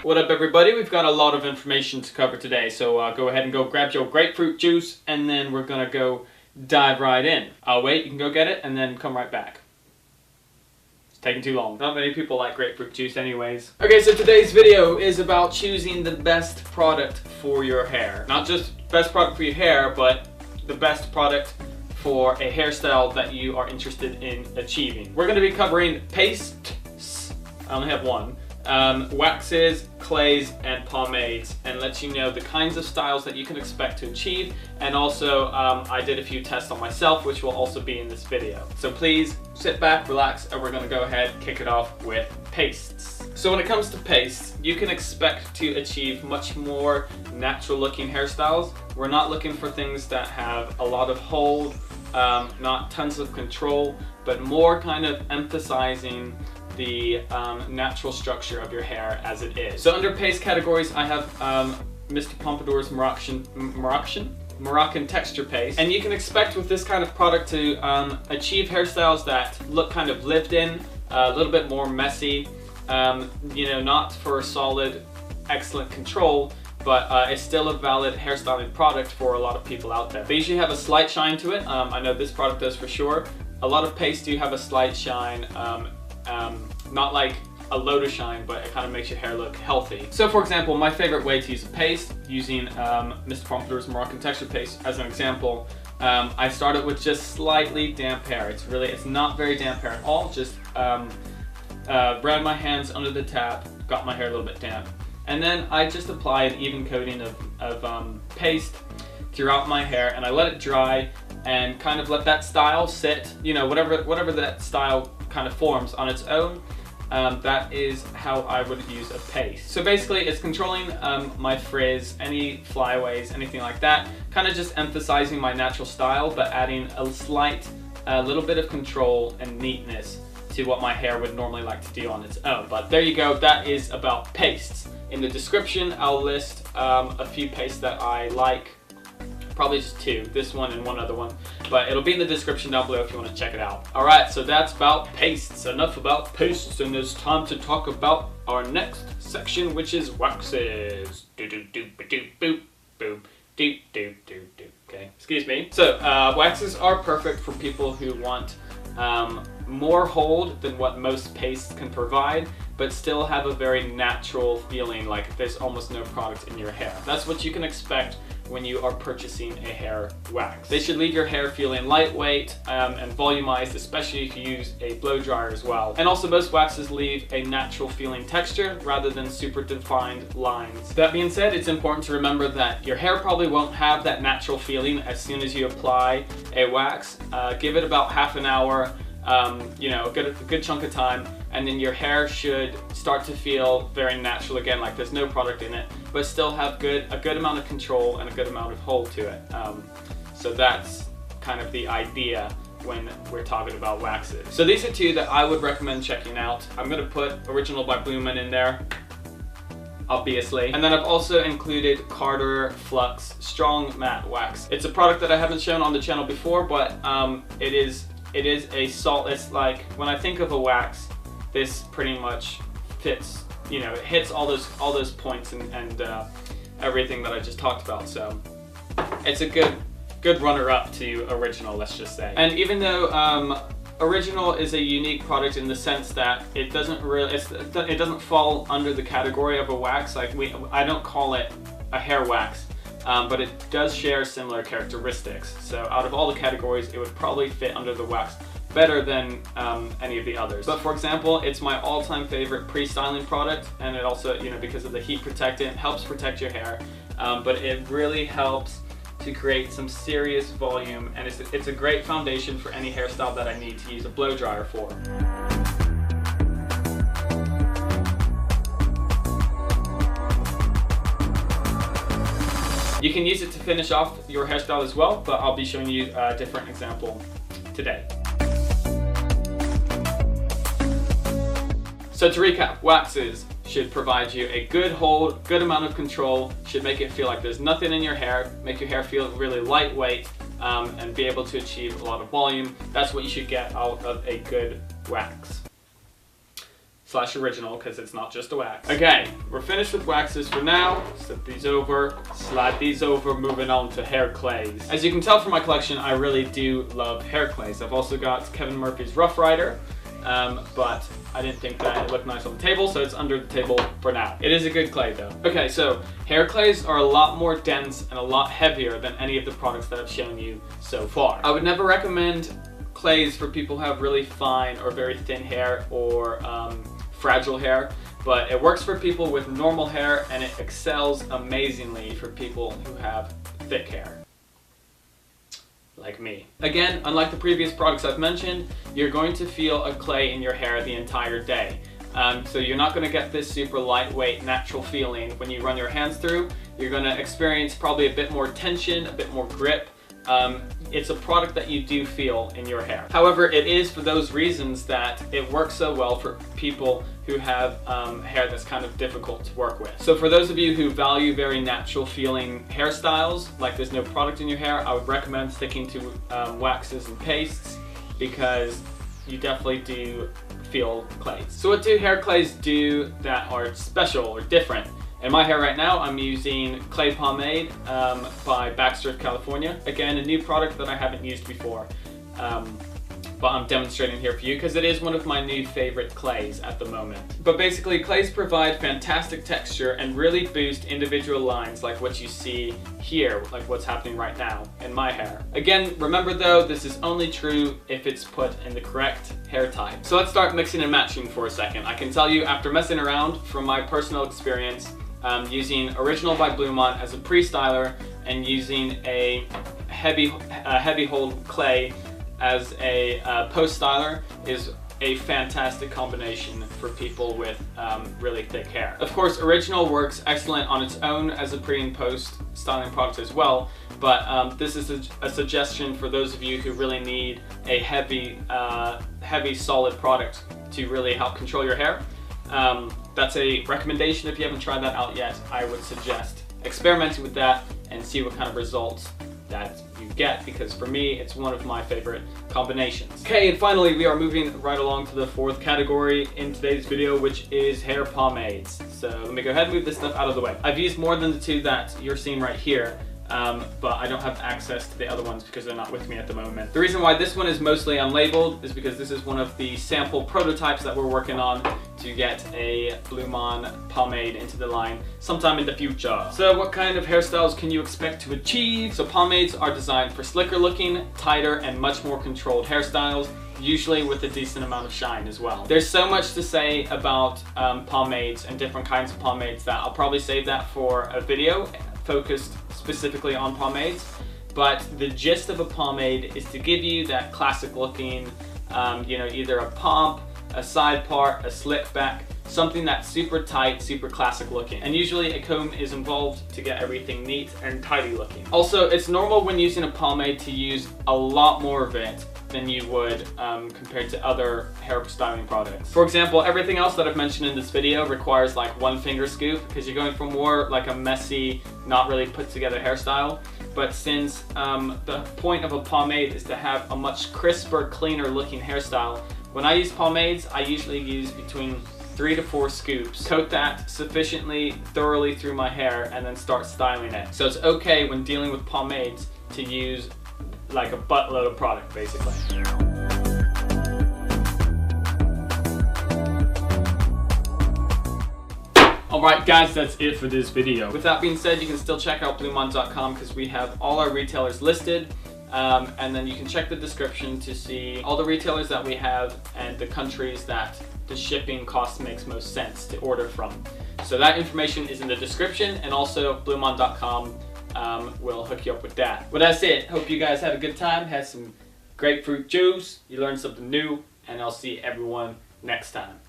What up everybody, we've got a lot of information to cover today, so go ahead and go grab your grapefruit juice and then we're gonna go dive right in. I'll wait, you can go get it and then come right back. It's taking too long. Not many people like grapefruit juice anyways. Okay, so today's video is about choosing the best product for your hair. Not just best product for your hair, but the best product for a hairstyle that you are interested in achieving. We're gonna be covering pastes, I only have one, waxes, clays, and pomades, and let you know the kinds of styles that you can expect to achieve. And also, I did a few tests on myself, which will also be in this video. So please sit back, relax, and we're gonna go ahead and kick it off with pastes. So when it comes to pastes, you can expect to achieve much more natural looking hairstyles. We're not looking for things that have a lot of hold, not tons of control, but more kind of emphasizing the natural structure of your hair as it is. So under paste categories, I have Mr. Pompadour's Moroccan texture paste, and you can expect with this kind of product to achieve hairstyles that look kind of lived in, a little bit more messy, you know, not for solid, excellent control, but it's still a valid hairstyling product for a lot of people out there. They usually have a slight shine to it. I know this product does for sure. A lot of pastes do have a slight shine. Not like a load of shine, but it kind of makes your hair look healthy. So for example, my favorite way to use a paste, using Mr. Pompadour's Moroccan texture paste as an example, I started with just slightly damp hair. It's not very damp hair at all, just ran my hands under the tap, got my hair a little bit damp. And then I just apply an even coating of paste throughout my hair, and I let it dry and kind of let that style sit, you know, whatever that style kind of forms on its own. That is how I would use a paste. So basically it's controlling my frizz, any flyaways, anything like that, kind of just emphasizing my natural style, but adding a little bit of control and neatness to what my hair would normally like to do on its own. But there you go, that is about pastes. In the description I'll list a few pastes that I like. Probably just two, this one and one other one, but it'll be in the description down below if you want to check it out. Alright, so that's about pastes. Enough about pastes, and it's time to talk about our next section, which is waxes. Okay, excuse me. So waxes are perfect for people who want more hold than what most pastes can provide, but still have a very natural feeling, like there's almost no product in your hair. That's what you can expect when you are purchasing a hair wax. They should leave your hair feeling lightweight and volumized, especially if you use a blow dryer as well. And also most waxes leave a natural feeling texture rather than super defined lines. That being said, it's important to remember that your hair probably won't have that natural feeling as soon as you apply a wax. Give it about half an hour, you know, a good chunk of time, and then your hair should start to feel very natural again, like there's no product in it, but still have a good amount of control and a good amount of hold to it. So that's kind of the idea when we're talking about waxes. So these are two that I would recommend checking out. I'm gonna put Original by BluMaan in there, obviously. And then I've also included Carter Flux Strong Matte Wax. It's a product that I haven't shown on the channel before, but it is a salt. It's like, when I think of a wax, this pretty much fits, you know, it hits all those points and everything that I just talked about. So it's a good runner-up to Original, let's just say. And even though Original is a unique product in the sense that it doesn't fall under the category of a wax. Like I don't call it a hair wax, but it does share similar characteristics. So out of all the categories, it would probably fit under the wax better than any of the others. But for example, it's my all-time favorite pre-styling product, and it also, you know, because of the heat protectant, helps protect your hair, but it really helps to create some serious volume, and it's a great foundation for any hairstyle that I need to use a blow dryer for. You can use it to finish off your hairstyle as well, but I'll be showing you a different example today. So to recap, waxes should provide you a good hold, good amount of control, should make it feel like there's nothing in your hair, make your hair feel really lightweight, and be able to achieve a lot of volume. That's what you should get out of a good wax. original because it's not just a wax. Okay, we're finished with waxes for now. Set these over, slide these over, moving on to hair clays. As you can tell from my collection, I really do love hair clays. I've also got Kevin Murphy's Rough Rider, but I didn't think that it looked nice on the table, so it's under the table for now. It is a good clay though. Okay, so hair clays are a lot more dense and a lot heavier than any of the products that I've shown you so far. I would never recommend clays for people who have really fine or very thin hair or fragile hair, but it works for people with normal hair and it excels amazingly for people who have thick hair, like me. Again, unlike the previous products I've mentioned, you're going to feel a clay in your hair the entire day. So you're not going to get this super lightweight, natural feeling when you run your hands through. You're going to experience probably a bit more tension, a bit more grip. It's a product that you do feel in your hair. However, it is for those reasons that it works so well for people who have hair that's kind of difficult to work with. So for those of you who value very natural feeling hairstyles, like there's no product in your hair, I would recommend sticking to waxes and pastes because you definitely do feel clays. So what do hair clays do that are special or different? In my hair right now, I'm using Clay Pomade by Baxter, California. Again, a new product that I haven't used before, but I'm demonstrating here for you because it is one of my new favorite clays at the moment. But basically, clays provide fantastic texture and really boost individual lines like what you see here, like what's happening right now in my hair. Again, remember though, this is only true if it's put in the correct hair type. So let's start mixing and matching for a second. I can tell you after messing around from my personal experience, using Original by BluMaan as a pre-styler and using a heavy hold clay as a post-styler is a fantastic combination for people with really thick hair. Of course, Original works excellent on its own as a pre and post styling product as well, but this is a suggestion for those of you who really need a heavy solid product to really help control your hair. That's a recommendation. If you haven't tried that out yet, I would suggest experimenting with that and see what kind of results that you get, because for me, it's one of my favorite combinations. Okay, and finally, we are moving right along to the fourth category in today's video, which is hair pomades. So let me go ahead and move this stuff out of the way. I've used more than the two that you're seeing right here, but I don't have access to the other ones because they're not with me at the moment. The reason why this one is mostly unlabeled is because this is one of the sample prototypes that we're working on to get a BluMaan pomade into the line sometime in the future. So what kind of hairstyles can you expect to achieve? So pomades are designed for slicker looking, tighter, and much more controlled hairstyles, usually with a decent amount of shine as well. There's so much to say about pomades and different kinds of pomades that I'll probably save that for a video focused specifically on pomades, but the gist of a pomade is to give you that classic looking, you know, either a pomp, a side part, a slick back, something that's super tight, super classic looking. And usually a comb is involved to get everything neat and tidy looking. Also, it's normal when using a pomade to use a lot more of it than you would compared to other hair styling products. For example, everything else that I've mentioned in this video requires like one finger scoop because you're going for more like a messy, not really put together hairstyle. But since the point of a pomade is to have a much crisper, cleaner looking hairstyle, when I use pomades, I usually use between 3 to 4 scoops, coat that sufficiently thoroughly through my hair, and then start styling it. So it's okay when dealing with pomades to use like a buttload of product, basically. Alright guys, that's it for this video. With that being said, you can still check out BluMaan.com because we have all our retailers listed. And then you can check the description to see all the retailers that we have and the countries that the shipping cost makes most sense to order from. So that information is in the description, and also BluMaan.com will hook you up with that. Well, that's it. Hope you guys had a good time, had some grapefruit juice, you learned something new, and I'll see everyone next time.